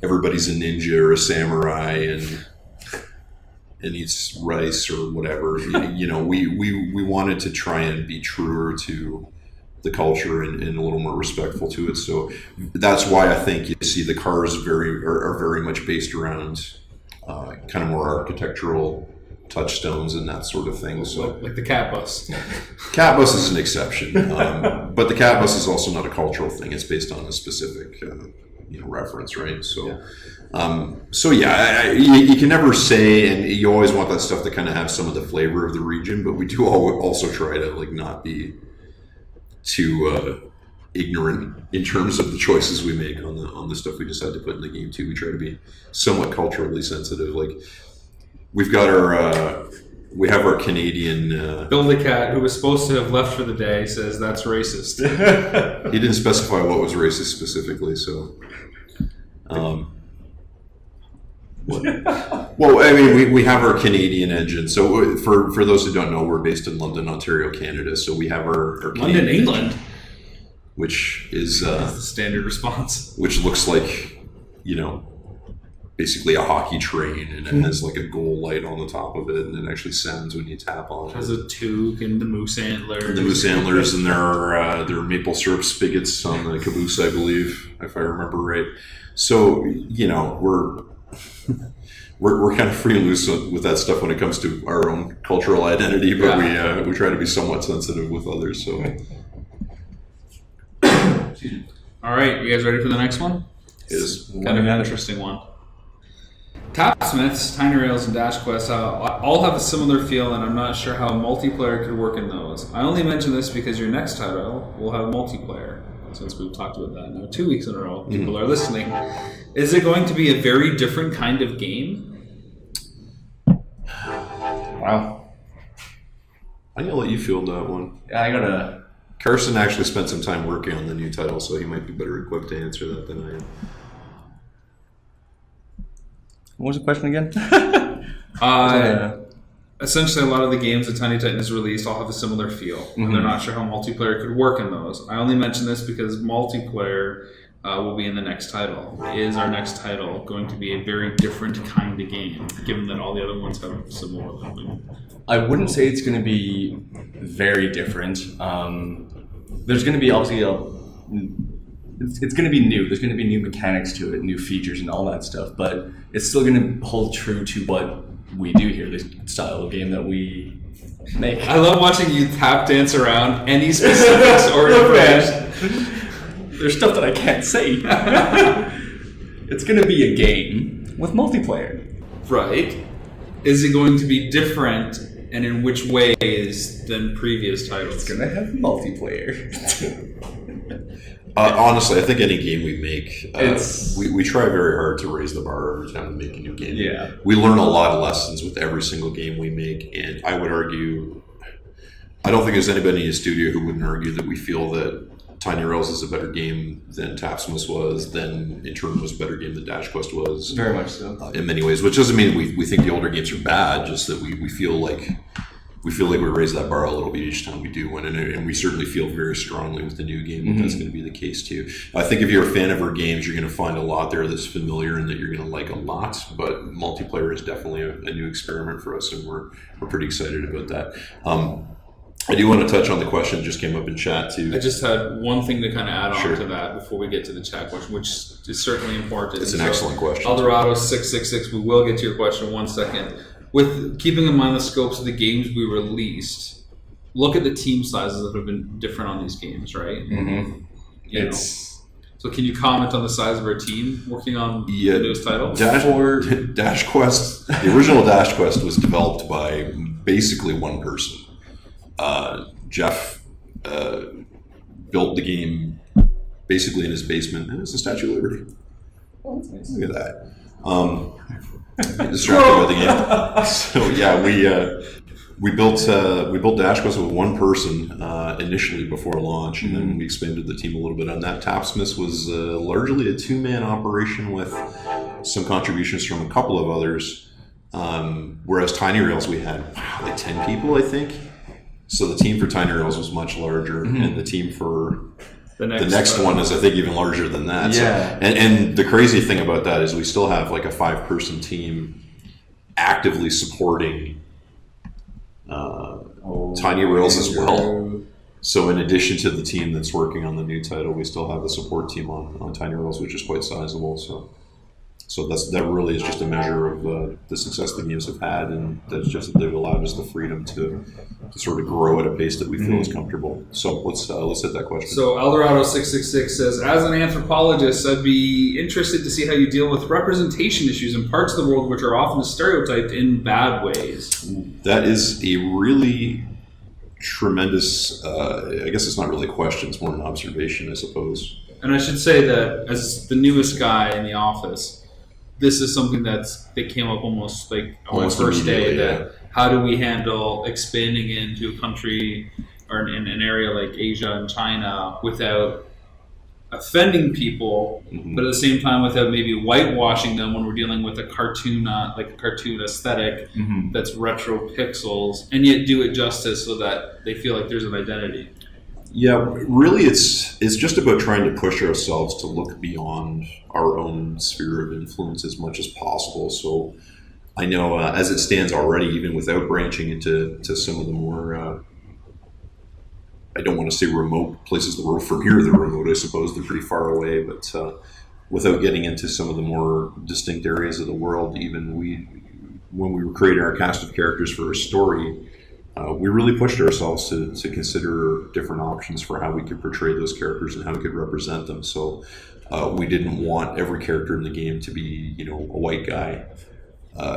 everybody's a ninja or a samurai and eats rice or whatever. We wanted to try and be truer to the culture and a little more respectful to it. So that's why I think you see the cars are very much based around kind of more architectural touchstones and that sort of thing. So like the cat bus. Cat bus is an exception, but the cat bus is also not a cultural thing. It's based on a specific reference, right? So. You can never say, and you always want that stuff to kind of have some of the flavor of the region, but we do also try to not be too ignorant in terms of the choices we make on the stuff we decide to put in the game too. We try to be somewhat culturally sensitive. Like we have our Canadian Bill the cat, who was supposed to have left for the day, says that's racist. He didn't specify what was racist specifically, so. Well, I mean, we have our Canadian engine. So for those who don't know, we're based in London, Ontario, Canada. So we have our London, England, which is the standard response. Which looks like, basically a hockey train, and it has like a goal light on the top of it, and it actually sounds when you tap on it. It has a toque and the moose antlers. The moose antlers, and there are maple syrup spigots on the caboose, I believe, if I remember right. So we're kind of free and loose with that stuff when it comes to our own cultural identity, but we try to be somewhat sensitive with others. So, all right, you guys ready for the next one? Is kind of an interesting one. Tapsmiths, Tiny Rails, and Dash Quest all have a similar feel, and I'm not sure how multiplayer could work in those. I only mention this because your next title will have multiplayer, since we've talked about that now 2 weeks in a row. People are listening. Is it going to be a very different kind of game? Wow. I'm going to let you field that one. Yeah, I gotta... Carson actually spent some time working on the new title, so he might be better equipped to answer that than I am. What was the question again? Essentially, a lot of the games that Tiny Titan has released all have a similar feel, and they're not sure how multiplayer could work in those. I only mention this because multiplayer will be in the next title. Is our next title going to be a very different kind of game, given that all the other ones have similar levels? I wouldn't say it's going to be very different. There's going to be obviously it's going to be new. There's going to be new mechanics to it, new features, and all that stuff. But it's still going to hold true to what we do here, this style of game that we make. I love watching you tap dance around any specifics or information. There's stuff that I can't say. It's going to be a game with multiplayer. Right. Is it going to be different, and in which ways, than previous titles? It's going to have multiplayer. Honestly, I think any game we make, we try very hard to raise the bar every time we make a new game. Yeah. We learn a lot of lessons with every single game we make, and I would argue, I don't think there's anybody in the studio who wouldn't argue that we feel that Tiny Rails is a better game than Tapsmiths was, than in turn was a better game than Dash Quest was. Very much so. In many ways, which doesn't mean we think the older games are bad, just that we feel like we feel like we raise that bar a little bit each time we do one, and we certainly feel very strongly with the new game that that's going to be the case too. I think if you're a fan of our games, you're going to find a lot there that's familiar and that you're going to like a lot. But multiplayer is definitely a new experiment for us, and we're pretty excited about that. I do want to touch on the question that just came up in chat too. I just had one thing to kind of add on Sure. to that before we get to the chat question, which is certainly important. It's an excellent question. Eldorado 666, we will get to your question in 1 second. With keeping in mind the scopes of the games we released, look at the team sizes that have been different on these games, right? Mm-hmm. You know. So can you comment on the size of our team working on Yeah, the newest title? Dash Quest, the original Dash Quest was developed by basically one person. Jeff built the game basically in his basement, and it's the Statue of Liberty. Oh, that's nice. Look at that. Distracted by the game. So yeah, we built Dash Quest with one person initially before launch, and then we expanded the team a little bit on that. Tapsmith was largely a two-man operation with some contributions from a couple of others. Whereas Tiny Rails, we had like 10 people, I think. So the team for Tiny Rails was much larger, and the team for the next one is, I think, even larger than that. Yeah. So, and the crazy thing about that is we still have like a 5-person team actively supporting Tiny Rails as well. So in addition to the team that's working on the new title, we still have a support team on Tiny Rails, which is quite sizable. So that really is just a measure of the success the games have had, and that's just they've allowed us the freedom to sort of grow at a pace that we feel is comfortable. So let's hit that question. So Eldorado 666 says, as an anthropologist, I'd be interested to see how you deal with representation issues in parts of the world which are often stereotyped in bad ways. That is a really tremendous. I guess it's not really a question; it's more an observation, I suppose. And I should say that as the newest guy in the office, this is something that came up almost like on my first day. That how do we handle expanding into a country or in an area like Asia and China without offending people, but at the same time without maybe whitewashing them when we're dealing with a cartoon, like a cartoon aesthetic that's retro pixels, and yet do it justice so that they feel like there's an identity. Yeah, really, it's just about trying to push ourselves to look beyond our own sphere of influence as much as possible. So I know as it stands already, even without branching into some of the more, I don't want to say remote places the world. From here, they're remote, I suppose. They're pretty far away, but without getting into some of the more distinct areas of the world, even when we were creating our cast of characters for a story, we really pushed ourselves to consider different options for how we could portray those characters and how we could represent them. So we didn't want every character in the game to be, a white guy.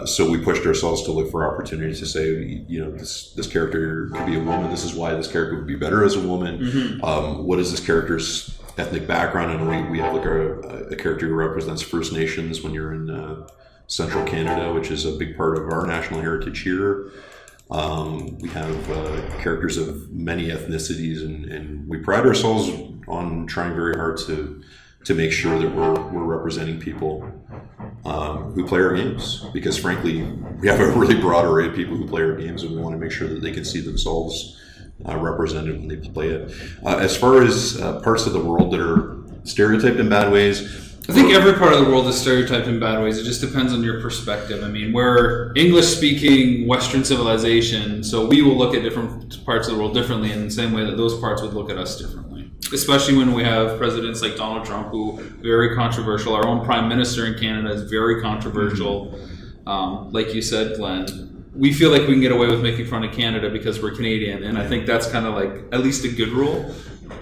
So we pushed ourselves to look for opportunities to say, this character could be a woman. This is why this character would be better as a woman. What is this character's ethnic background? And we have like a character who represents First Nations when you're in Central Canada, which is a big part of our national heritage here. We have characters of many ethnicities, and we pride ourselves on trying very hard to make sure that we're representing people who play our games, because frankly we have a really broad array of people who play our games, and we want to make sure that they can see themselves represented when they play it. As far as parts of the world that are stereotyped in bad ways, I think every part of the world is stereotyped in bad ways. It just depends on your perspective. I mean, we're English-speaking Western civilization, so we will look at different parts of the world differently in the same way that those parts would look at us differently. Especially when we have presidents like Donald Trump, who are very controversial. Our own prime minister in Canada is very controversial. Like you said, Glenn, we feel like we can get away with making fun of Canada because we're Canadian, and I think that's kind of like at least a good rule.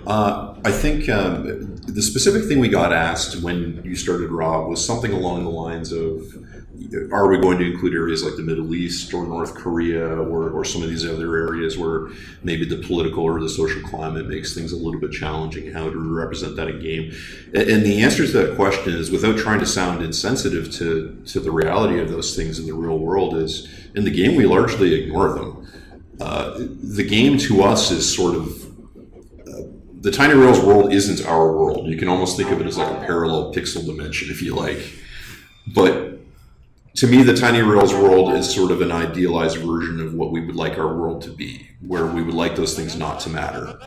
I think the specific thing we got asked when you started, Rob, was something along the lines of, are we going to include areas like the Middle East or North Korea or some of these other areas where maybe the political or the social climate makes things a little bit challenging? How do we represent that in game? And the answer to that question is, without trying to sound insensitive to the reality of those things in the real world, is in the game we largely ignore them. The game to us is sort of, the Tiny Rails world isn't our world. You can almost think of it as like a parallel pixel dimension, if you like. But to me, the Tiny Rails world is sort of an idealized version of what we would like our world to be, where we would like those things not to matter.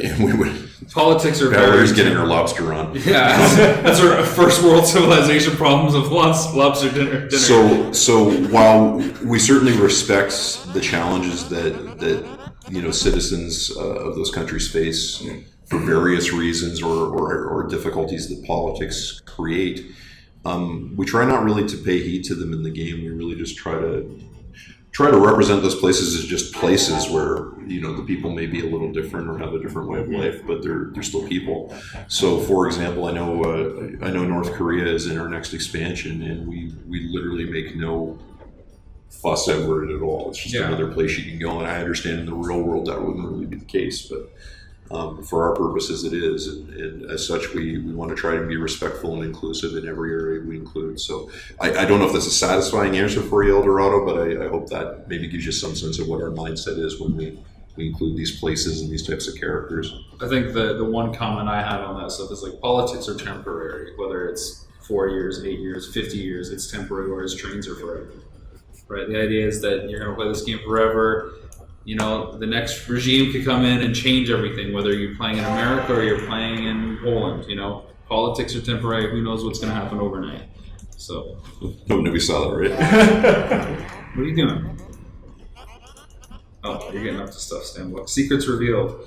And we would. Politics are Valerie's very getting her lobster on. Yeah, that's our first world civilization problems of lobster dinner. So while we certainly respect the challenges that citizens of those countries face for various reasons or difficulties that politics create, we try not really to pay heed to them in the game. We really just try to represent those places as just places where the people may be a little different or have a different way of life, but they're still people. So, for example, I know North Korea is in our next expansion, and we literally make no fuss over it at all. It's just another place you can go, and I understand in the real world that wouldn't really be the case, but for our purposes it is, and as such we want to try to be respectful and inclusive in every area we include. So I don't know if that's a satisfying answer for you, Eldorado, but I hope that maybe gives you some sense of what our mindset is when we include these places and these types of characters. I think the one comment I have on that stuff is like politics are temporary, whether it's 4 years, 8 years, 50 years, it's temporary, whereas trains are forever. Right? The idea is that you're going to play this game forever. The next regime could come in and change everything, whether you're playing in America or you're playing in Poland. Politics are temporary. Who knows what's going to happen overnight? So, Nobody saw that, right? What are you doing? Oh, you're getting up to stuff, Stanbook. Secrets revealed.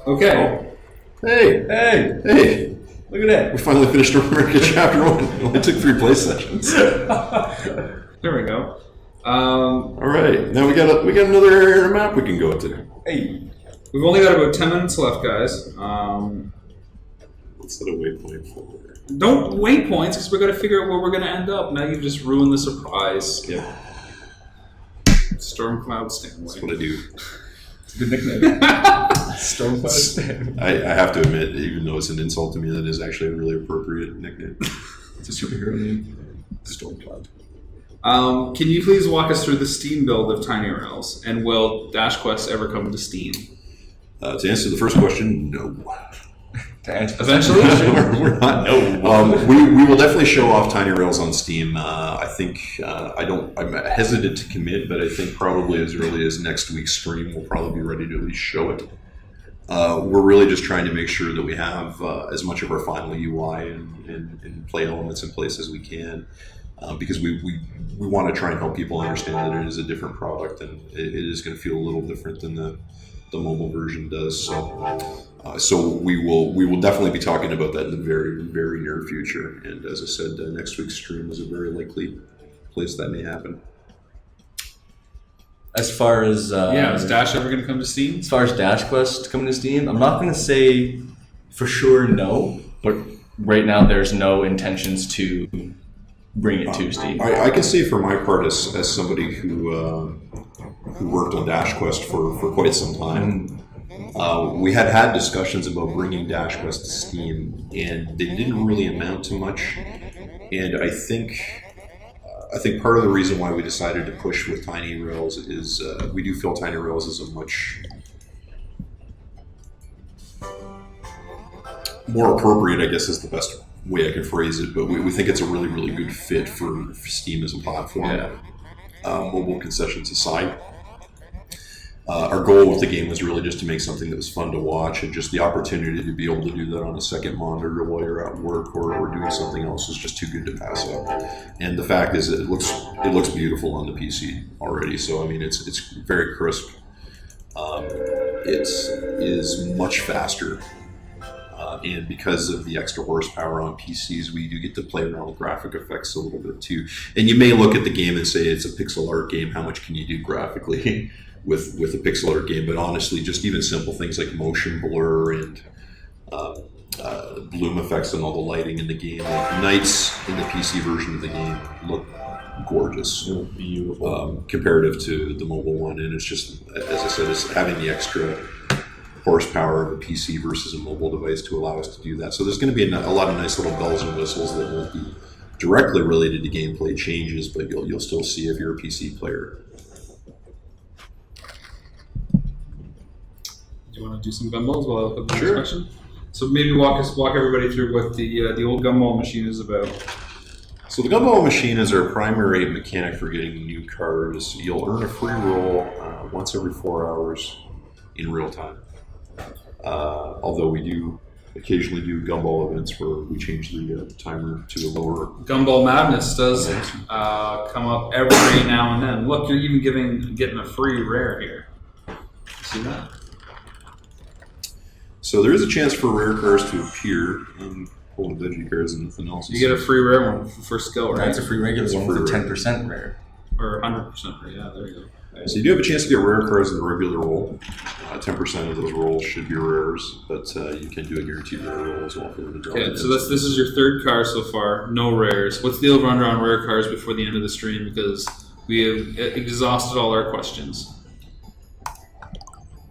Okay. Oh. Hey! Look at that. We finally finished America Chapter 1. It only took 3 play sessions. There we go. All right, now we got another area on the map we can go to. Hey, we've only got about 10 minutes left, guys. Let's set a waypoint for. Don't waypoints, because we're going to figure out where we're going to end up. Now you've just ruined the surprise. Yeah, Stormcloud Stanley. that's what I do. it's a good nickname. Stormcloud Stanley. I have to admit, even though it's an insult to me, that is actually a really appropriate nickname. It's a superhero name. Stormcloud. Can you please walk us through the Steam build of Tiny Rails, and will Dash Quest ever come to Steam? To answer the first question, no. To answer Eventually? We're not. No. We will definitely show off Tiny Rails on Steam. I think I'm hesitant to commit, but I think probably as early as next week's stream, we'll probably be ready to at least show it. We're really just trying to make sure that we have as much of our final UI and play elements in place as we can. Because we want to try and help people understand that it is a different product, and it is going to feel a little different than the mobile version does. So we will definitely be talking about that in the very, very near future. And as I said, next week's stream is a very likely place that may happen. As far as is Dash ever going to come to Steam? As far as Dash Quest coming to Steam, I'm not going to say for sure no, but right now there's no intentions to bring it to Steam. I can say for my part, as somebody who worked on Dash Quest for quite some time, we had discussions about bringing Dash Quest to Steam, and they didn't really amount to much. And I think part of the reason why we decided to push with Tiny Rails is we do feel Tiny Rails is a much more appropriate, I guess is the best way I can phrase it, but we think it's a really, really good fit for Steam as a platform, mobile concessions aside. Our goal with the game was really just to make something that was fun to watch, and just the opportunity to be able to do that on a second monitor while you're at work or doing something else is just too good to pass up. And the fact is that it looks beautiful on the PC already, so I mean it's very crisp. It is much faster. And because of the extra horsepower on PCs, we do get to play around with graphic effects a little bit too. And you may look at the game and say it's a pixel art game. How much can you do graphically with a pixel art game? But honestly, just even simple things like motion blur and bloom effects and all the lighting in the game. Like Knights in the PC version of the game look gorgeous, beautiful, comparative to the mobile one. And it's just, as I said, it's having the extra horsepower of a PC versus a mobile device to allow us to do that. So there's going to be a lot of nice little bells and whistles that won't be directly related to gameplay changes, but you'll still see if you're a PC player. Do you want to do some gumballs while I look up the Sure. question? So maybe walk everybody through what the old gumball machine is about. So the gumball machine is our primary mechanic for getting new cars. You'll earn a free roll once every 4 hours in real time. Although we do occasionally do gumball events where we change the timer to a lower. Gumball Madness does come up every now and then. Look, you're even getting a free rare here. See that? So there is a chance for rare cars to appear. Pulling veggie cars and nothing else. You get a free rare one for skill, right? That's a free regular one free with rare. 10% rare. Or 100% rare. Yeah, there you go. So you do have a chance to get rare cars in the regular roll. 10% of those rolls should be rares, but you can do a guaranteed rare roll as well for the draw. Okay, so this is your third car so far. No rares. What's the over-under on rare cars before the end of the stream? Because we have exhausted all our questions.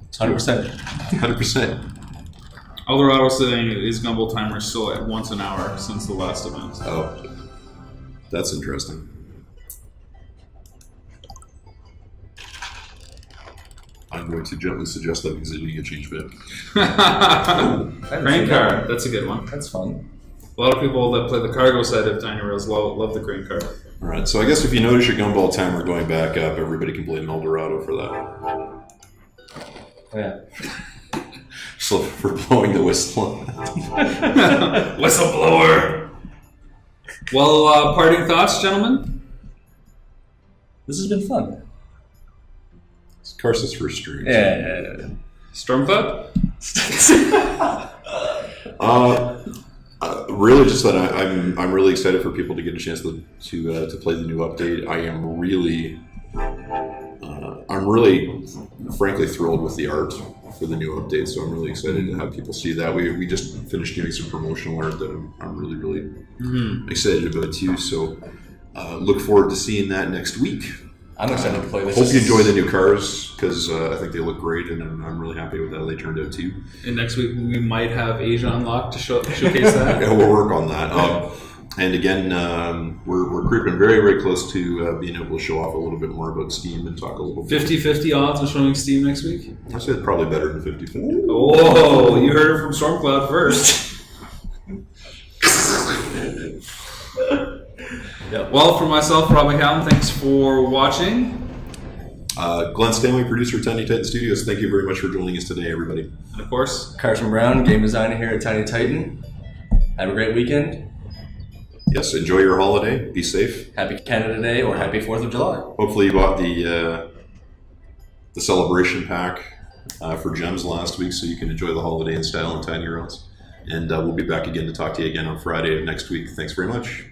It's 100%. 100%. Eldorado saying his gumball timer is still at once an hour since the last event. Oh, that's interesting. I'm going to gently suggest that because I didn't get changed back. Crane car, that's a good one. That's fun. A lot of people that play the cargo side of Tiny Rails love the crane car. All right, so I guess if you notice your gumball timer going back up, everybody can blame Eldorado for that. Yeah. So for blowing the whistle. Whistleblower! Well, parting thoughts, gentlemen? This has been fun. It's Carsa's first stream. Yeah. Stormcloud? Really, just that I'm really excited for people to get a chance to play the new update. I'm really, frankly, thrilled with the art for the new update. So I'm really excited to have people see that. We just finished doing some promotional art that I'm really excited about too. So look forward to seeing that next week. I'm excited to play this. Hope you enjoy the new cars because I think they look great, and I'm really happy with how they turned out too. And next week we might have Asia Unlocked to showcase that. Yeah, we'll work on that. And again, we're creeping very, very close to being able to show off a little bit more about Steam and talk a little bit. 50-50 odds of showing Steam next week? I said probably better than 50-50. Oh, you heard it from Stormcloud first. Yep. Well, for myself, Rob McCallum, thanks for watching. Glenn Stanley, producer of Tiny Titan Studios, thank you very much for joining us today, everybody. And of course, Carson Brown, game designer here at Tiny Titan. Have a great weekend. Yes, enjoy your holiday. Be safe. Happy Canada Day or happy 4th of July. Hopefully you bought the celebration pack for Gems last week so you can enjoy the holiday in style in Tiny Rails. And we'll be back again to talk to you again on Friday of next week. Thanks very much.